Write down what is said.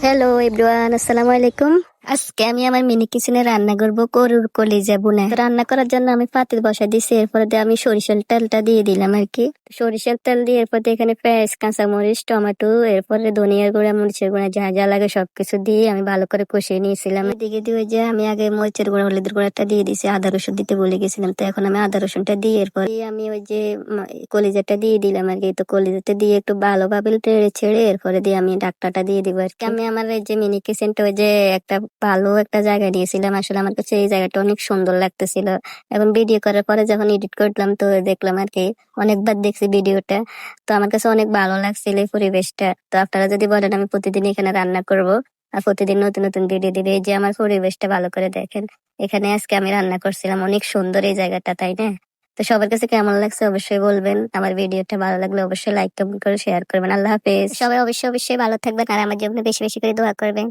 Hello everyone, আসসালামু আলাইকুম। আজকে আমি আমার মিনি কিচেনে রান্না করবো গরুর কলিজা ভুনা। তো রান্না করার জন্য আমি পাতিল বসাই দিছি, এরপরে দিয়ে আমি সরিষার তেলটা দিয়ে দিলাম আর কি। সরিষার তেল দিয়ে এরপর দিয়ে এখানে পেঁয়াজ, কাঁচামরিচ, টমেটো, এরপরে ধনিয়ার গুঁড়া, মরিচের গুঁড়া যা যা লাগে সবকিছু দিয়ে আমি ভালো করে কষিয়ে নিয়েছিলাম। এদিকে দিয়ে যে আমি আগে মরিচের গুঁড়া, হলুদের গুঁড়াটা দিয়ে দিছি, আদা রসুন দিতে ভুলে গেছিলাম, তো এখন আমি আদা রসুনটা দিয়ে এরপর আমি ওই যে কলিজাটা দিয়ে দিলাম আর কি। তো কলিজাটা দিয়ে একটু ভালোভাবে টেড়ে ছেড়ে এরপরে দিয়ে আমি ডাকটাটা দিয়ে দিব আর কি। আমি আমার এই যে মিনি কিচেনটা ওই যে একটা ভালো একটা জায়গা নিয়েছিলাম, আসলে আমার কাছে এই জায়গাটা অনেক সুন্দর লাগতেছিল। এখন ভিডিও করার পরে যখন এডিট করলাম তো দেখলাম আর কি, অনেকবার দেখছি ভিডিওটা, তো আমার কাছে অনেক ভালো লাগছিল এই পরিবেশটা। তো আপনারা যদি বলেন আমি প্রতিদিন এখানে রান্না করব আর প্রতিদিন নতুন নতুন ভিডিও দিবে, এই যে আমার পরিবেশটা ভালো করে দেখেন। এখানে আজকে আমি রান্না করছিলাম, অনেক সুন্দর এই জায়গাটা, তাই না? তো সবার কাছে কেমন লাগছে অবশ্যই বলবেন। আমার ভিডিওটা ভালো লাগলে অবশ্যই লাইক কমেন্ট করে শেয়ার করবেন। আল্লাহ হাফেজ। সবাই অবশ্যই অবশ্যই ভালো থাকবেন আর আমার জন্য বেশি বেশি করে দোয়া করবেন।